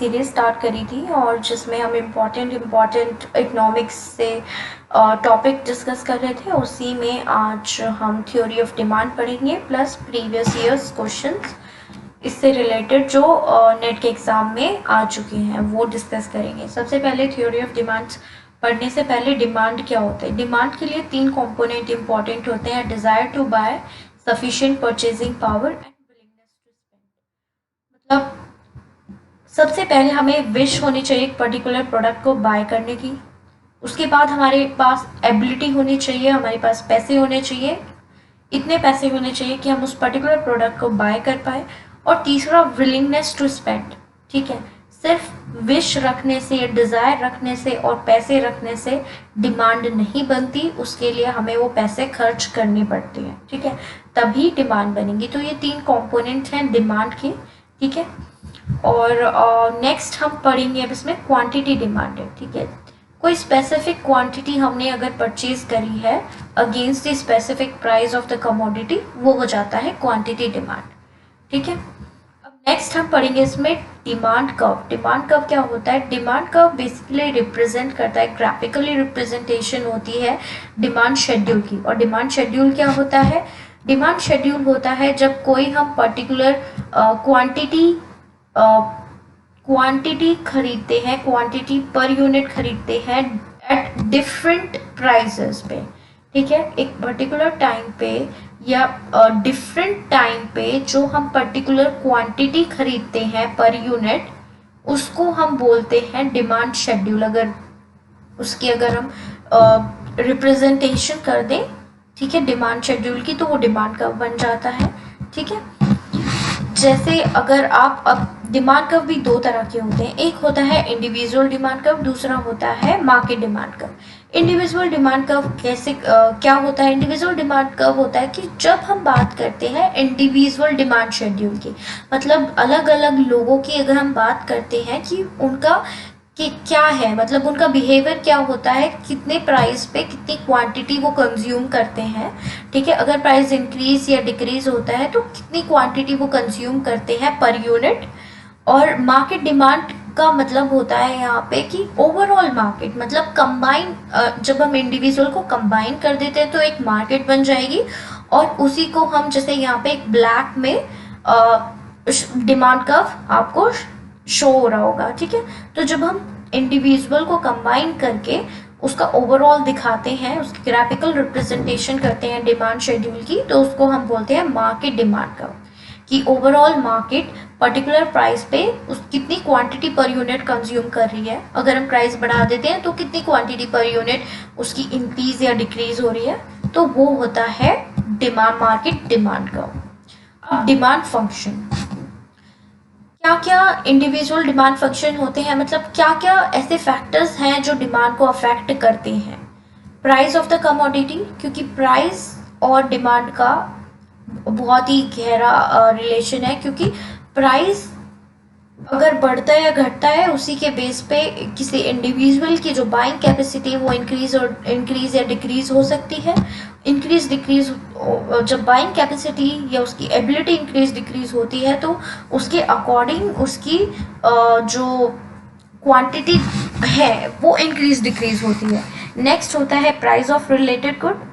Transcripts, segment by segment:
Series start करी थी और जिसमें हम इम्पॉर्टेंट इकोनॉमिक्स से टॉपिक डिस्कस कर रहे थे। उसी में आज हम थ्योरी ऑफ डिमांड पढ़ेंगे प्लस प्रीवियस ईयर्स क्वेश्चंस इससे रिलेटेड जो नेट के एग्ज़ाम में आ चुके हैं वो डिस्कस करेंगे। सबसे पहले थ्योरी ऑफ डिमांड्स पढ़ने से पहले डिमांड क्या होता है। डिमांड के लिए 3 कंपोनेंट इंपॉर्टेंट होते हैं: desire to buy, sufficient purchasing power and willingness to spend. मतलब सबसे पहले हमें विश होनी चाहिए एक पर्टिकुलर प्रोडक्ट को बाय करने की। उसके बाद हमारे पास एबिलिटी होनी चाहिए, हमारे पास पैसे होने चाहिए, इतने पैसे होने चाहिए कि हम उस पर्टिकुलर प्रोडक्ट को बाय कर पाए। और तीसरा विलिंगनेस टू स्पेंड। ठीक है, सिर्फ विश रखने से, डिज़ायर रखने से और पैसे रखने से डिमांड नहीं बनती, उसके लिए हमें वो पैसे खर्च करने पड़ते हैं। ठीक है, तभी डिमांड बनेगी। तो ये 3 कंपोनेंट हैं डिमांड के। ठीक है, और नेक्स्ट हम पढ़ेंगे अब इसमें क्वांटिटी डिमांड है। ठीक है, कोई स्पेसिफिक क्वांटिटी हमने अगर परचेज करी है against the specific price of the commodity, वो हो जाता है क्वांटिटी डिमांड। ठीक है, अब नेक्स्ट हम पढ़ेंगे इसमें डिमांड कर्व। डिमांड कर्व क्या होता है? डिमांड कर्व बेसिकली रिप्रेजेंट करता है, ग्राफिकली रिप्रेजेंटेशन होती है डिमांड शेड्यूल की। और डिमांड शेड्यूल क्या होता है? डिमांड शेड्यूल होता है जब कोई हम पर्टिकुलर क्वांटिटी खरीदते हैं, क्वांटिटी पर यूनिट खरीदते हैं एट डिफरेंट प्राइसेस पे। ठीक है, एक पर्टिकुलर टाइम पे या डिफरेंट टाइम पे जो हम पर्टिकुलर क्वांटिटी खरीदते हैं पर यूनिट, उसको हम बोलते हैं डिमांड शेड्यूल। अगर उसकी अगर हम रिप्रेजेंटेशन कर दें, ठीक है, डिमांड शेड्यूल की, तो वो डिमांड कर्व बन जाता है। ठीक है, जैसे अगर आप अब डिमांड कर्व भी 2 तरह के होते हैं। एक होता है इंडिविजुअल डिमांड कर्व, दूसरा होता है market demand curve. Individual demand curve कैसे क्या होता है? इंडिविजुअल डिमांड कर्व होता है कि जब हम बात करते हैं इंडिविजुअल डिमांड शेड्यूल की, मतलब अलग अलग लोगों की अगर हम बात करते हैं कि उनका कि क्या है, मतलब उनका बिहेवियर क्या होता है, कितने प्राइस पे कितनी क्वांटिटी वो कंज्यूम करते हैं। ठीक है, अगर प्राइस इंक्रीज या डिक्रीज होता है तो कितनी क्वांटिटी वो कंज्यूम करते हैं पर यूनिट। और मार्केट डिमांड का मतलब होता है यहाँ पे कि ओवरऑल मार्केट, मतलब कंबाइन, जब हम इंडिविजुअल को कंबाइन कर देते हैं तो एक मार्केट बन जाएगी। और उसी को हम, जैसे यहाँ पे एक ब्लैक में डिमांड कर्व आपको शो हो रहा होगा। ठीक है, तो जब हम इंडिविजुअल को कंबाइन करके उसका ओवरऑल दिखाते हैं, उसकी ग्राफिकल रिप्रेजेंटेशन करते हैं डिमांड शेड्यूल की, तो उसको हम बोलते हैं मार्केट डिमांड कर्व। कि ओवरऑल मार्केट पर्टिकुलर प्राइस पे उस कितनी क्वांटिटी पर यूनिट कंज्यूम कर रही है। अगर हम प्राइस बढ़ा देते हैं तो कितनी क्वांटिटी पर यूनिट उसकी इंक्रीज या डिक्रीज हो रही है, तो वो होता है डिमांड, मार्केट डिमांड कर्व। अब डिमांड फंक्शन, क्या क्या इंडिविजुअल डिमांड फंक्शन होते हैं, मतलब क्या क्या ऐसे फैक्टर्स हैं जो डिमांड को अफेक्ट करते हैं। प्राइस ऑफ द कमोडिटी, क्योंकि प्राइस और डिमांड का बहुत ही गहरा रिलेशन है, क्योंकि प्राइस अगर बढ़ता है या घटता है उसी के बेस पे किसी इंडिविजुअल की जो बाइंग कैपेसिटी है वो इंक्रीज या डिक्रीज हो सकती है। इंक्रीज डिक्रीज, जब बाइंग कैपेसिटी या उसकी एबिलिटी इंक्रीज डिक्रीज होती है तो उसके अकॉर्डिंग उसकी जो क्वांटिटी है वो इंक्रीज डिक्रीज होती है। नेक्स्ट होता है price of related good.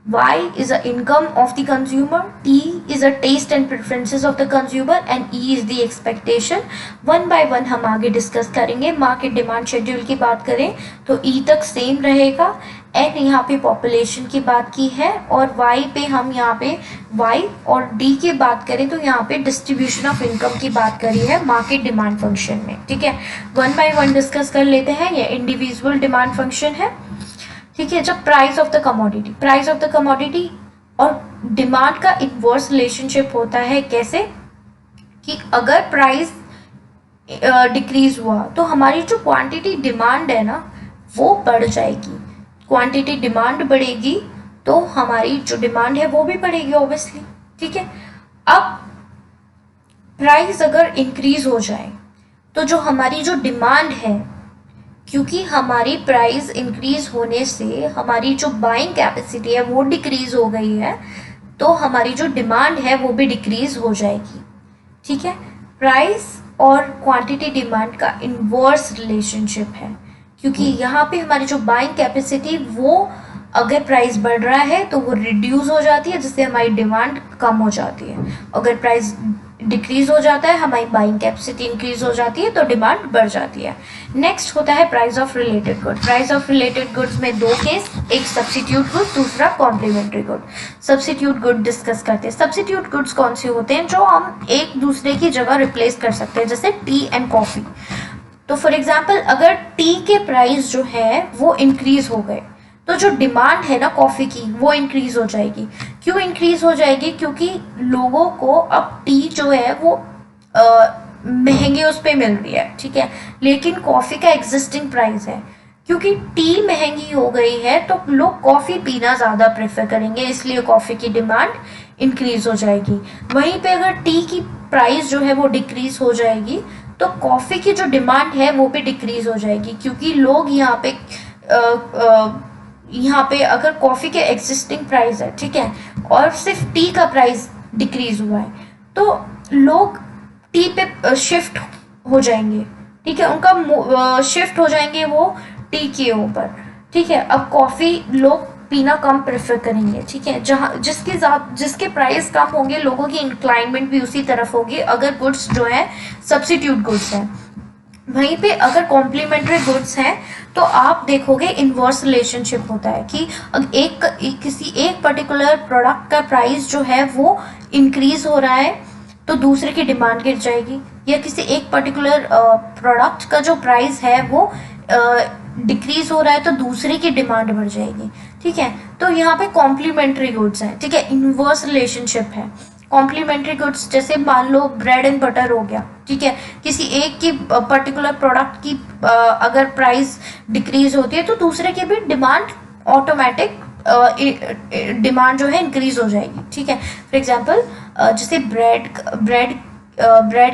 Y is the income of the consumer, T is the taste and preferences of the consumer and E is the expectation। One by one हम आगे discuss करेंगे। Market demand schedule की बात करें तो E तक same रहेगा। N यहाँ पे पॉपुलेशन की बात की है और Y पे हम यहाँ पे Y और D की बात करें तो यहाँ पे डिस्ट्रीब्यूशन ऑफ इनकम की बात करी है मार्केट डिमांड फंक्शन में। ठीक है, वन बाय वन डिस्कस कर लेते हैं। ये इंडिविजुअल डिमांड फंक्शन है। ठीक है, जब प्राइस ऑफ द कमोडिटी और डिमांड का इनवर्स रिलेशनशिप होता है। कैसे? कि अगर प्राइस डिक्रीज हुआ तो हमारी जो क्वांटिटी डिमांड है ना वो बढ़ जाएगी। क्वांटिटी डिमांड बढ़ेगी तो हमारी जो डिमांड है वो भी बढ़ेगी ऑब्वियसली। ठीक है, अब प्राइस अगर इंक्रीज हो जाए तो जो हमारी जो डिमांड है, क्योंकि हमारी प्राइस इंक्रीज होने से हमारी जो बाइंग कैपेसिटी है वो डिक्रीज हो गई है, तो हमारी जो डिमांड है वो भी डिक्रीज हो जाएगी। ठीक है, प्राइस और क्वांटिटी डिमांड का इन्वर्स रिलेशनशिप है, क्योंकि यहाँ पे हमारी जो बाइंग कैपेसिटी वो अगर प्राइस बढ़ रहा है तो वो रिड्यूस हो जाती है, जिससे हमारी डिमांड कम हो जाती है। अगर प्राइस डिक्रीज हो जाता है, हमारी बाइंग कैपेसिटी इंक्रीज हो जाती है, तो डिमांड बढ़ जाती है। नेक्स्ट होता है price of related good. Price of related goods में दो केस, एक सब्स्टिट्यूट गुड, दूसरा complementary good. Substitute good discuss करते हैं। सब्स्टिट्यूट गुड्स कौन से होते हैं? जो हम एक दूसरे की जगह रिप्लेस कर सकते हैं, जैसे टी एंड कॉफ़ी। तो फॉर एग्जाम्पल अगर टी के प्राइस जो है वो इंक्रीज हो गए, तो जो डिमांड है ना कॉफ़ी की वो इंक्रीज हो जाएगी। क्यों इंक्रीज हो जाएगी? क्योंकि लोगों को अब टी जो है वो महंगे उस पर मिल रही है, ठीक है, लेकिन कॉफ़ी का एग्जिस्टिंग प्राइस है। क्योंकि टी महंगी हो गई है तो लोग कॉफ़ी पीना ज़्यादा प्रेफर करेंगे, इसलिए कॉफ़ी की डिमांड इंक्रीज हो जाएगी। वहीं पे अगर टी की प्राइस जो है वो डिक्रीज हो जाएगी तो कॉफ़ी की जो डिमांड है वो भी डिक्रीज हो जाएगी, क्योंकि लोग यहाँ पे अगर कॉफ़ी के एग्जिस्टिंग प्राइस है, ठीक है, और सिर्फ टी का प्राइस डिक्रीज हुआ है, तो लोग टी पे शिफ्ट हो जाएंगे, ठीक है, उनका शिफ्ट हो जाएंगे वो टी के ऊपर, ठीक है। अब कॉफ़ी लोग पीना कम प्रेफर करेंगे, ठीक है, जहाँ जिसके प्राइस कम होंगे लोगों की इंक्लाइनमेंट भी उसी तरफ होगी, अगर गुड्स जो है सब्स्टिट्यूट गुड्स हैं। वहीं पे अगर कॉम्प्लीमेंट्री गुड्स हैं तो आप देखोगे इन्वर्स रिलेशनशिप होता है कि किसी एक पर्टिकुलर प्रोडक्ट का प्राइस जो है वो इंक्रीज हो रहा है तो दूसरे की डिमांड गिर जाएगी, या किसी एक पर्टिकुलर प्रोडक्ट का जो प्राइस है वो डिक्रीज हो रहा है तो दूसरे की डिमांड बढ़ जाएगी, ठीक है। तो यहाँ पे कॉम्प्लीमेंट्री गुड्स हैं, ठीक है, इन्वर्स रिलेशनशिप है। कॉम्प्लीमेंट्री गुड्स जैसे मान लो ब्रेड एंड बटर हो गया, ठीक है, किसी एक की पर्टिकुलर प्रोडक्ट की अगर प्राइस डिक्रीज होती है तो दूसरे की भी डिमांड ऑटोमेटिक डिमांड जो है इंक्रीज हो जाएगी, ठीक है। फॉर एग्जांपल जैसे ब्रेड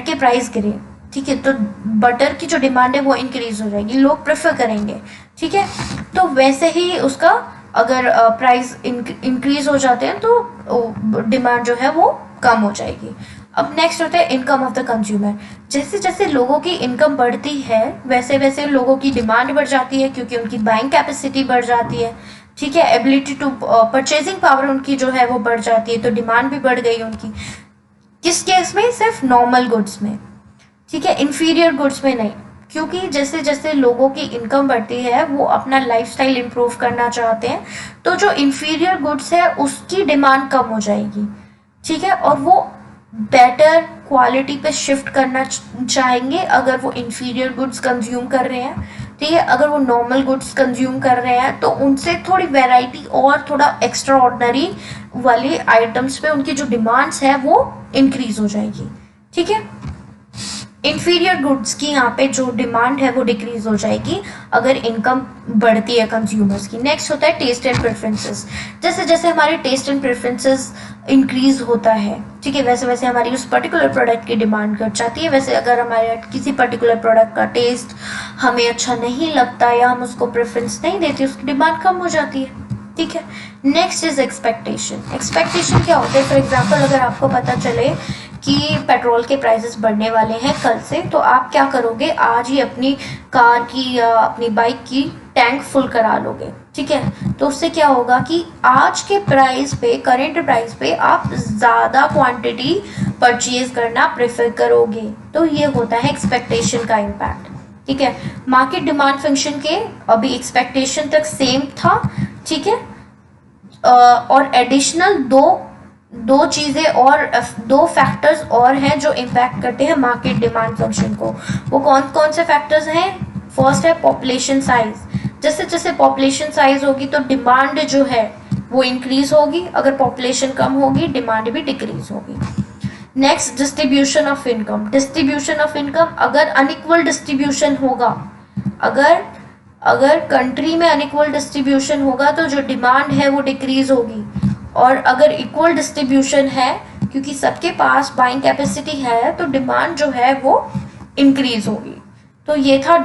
के प्राइस गिरे, ठीक है, तो बटर की जो डिमांड है वो इंक्रीज हो जाएगी, लोग प्रेफर करेंगे, ठीक है। तो वैसे ही उसका अगर प्राइस इंक्रीज हो जाते हैं तो डिमांड जो है वो कम हो जाएगी। अब नेक्स्ट होता है इनकम ऑफ द कंज्यूमर। जैसे जैसे लोगों की इनकम बढ़ती है वैसे वैसे लोगों की डिमांड बढ़ जाती है, क्योंकि उनकी बाइंग कैपेसिटी बढ़ जाती है, ठीक है, एबिलिटी टू परचेजिंग पावर उनकी जो है वो बढ़ जाती है, तो डिमांड भी बढ़ गई उनकी। किस केस में? सिर्फ नॉर्मल गुड्स में, ठीक है, इंफीरियर गुड्स में नहीं, क्योंकि जैसे जैसे लोगों की इनकम बढ़ती है वो अपना लाइफस्टाइल इम्प्रूव करना चाहते हैं, तो जो इंफीरियर गुड्स है उसकी डिमांड कम हो जाएगी, ठीक है, और वो बेटर क्वालिटी पे शिफ्ट करना चाहेंगे अगर वो इंफीरियर गुड्स कंज्यूम कर रहे हैं, ठीक है। अगर वो नॉर्मल गुड्स कंज्यूम कर रहे हैं तो उनसे थोड़ी वैरायटी और थोड़ा एक्स्ट्रा ऑर्डिनरी वाली आइटम्स पे उनकी जो डिमांड्स है वो इंक्रीज हो जाएगी, ठीक है। इंफीरियर गुड्स की यहाँ पे जो डिमांड है वो डिक्रीज हो जाएगी अगर इनकम बढ़ती है कंज्यूमर्स की। नेक्स्ट होता है टेस्ट एंड प्रेफरेंसेस। जैसे जैसे हमारे टेस्ट एंड प्रेफरेंसेस इंक्रीज होता है, ठीक है, वैसे वैसे हमारी उस पर्टिकुलर प्रोडक्ट की डिमांड घट जाती है। वैसे अगर हमारे किसी पर्टिकुलर प्रोडक्ट का टेस्ट हमें अच्छा नहीं लगता या हम उसको प्रेफरेंस नहीं देते, उसकी डिमांड कम हो जाती है, ठीक है। Next is expectation. एक्सपेक्टेशन क्या होता है? फॉर एग्जाम्पल अगर आपको पता चले कि पेट्रोल के प्राइसेस बढ़ने वाले हैं कल से, तो आप क्या करोगे? आज ही अपनी कार की या अपनी बाइक की टैंक फुल करा लोगे, ठीक है। तो उससे क्या होगा कि आज के प्राइस पे, करेंट प्राइस पे आप ज़्यादा क्वांटिटी परचेज करना प्रेफर करोगे। तो ये होता है एक्सपेक्टेशन का इम्पैक्ट, ठीक है। मार्केट डिमांड फंक्शन के अभी एक्सपेक्टेशन तक सेम था, ठीक है, और एडिशनल दो चीज़ें और दो फैक्टर्स और हैं जो इम्पैक्ट करते हैं मार्केट डिमांड फंक्शन को। वो कौन कौन से फैक्टर्स हैं? फर्स्ट है पॉपुलेशन साइज। जैसे जैसे पॉपुलेशन साइज होगी तो डिमांड जो है वो इंक्रीज होगी, अगर पॉपुलेशन कम होगी डिमांड भी डिक्रीज होगी। Next distribution of income. Distribution of income, अगर अनइक्वल डिस्ट्रीब्यूशन होगा, अगर कंट्री में अनइक्वल डिस्ट्रीब्यूशन होगा तो जो डिमांड है वो डिक्रीज होगी, और अगर इक्वल डिस्ट्रीब्यूशन है क्योंकि सबके पास बाइंग कैपेसिटी है तो डिमांड जो है वो इंक्रीज होगी। तो ये था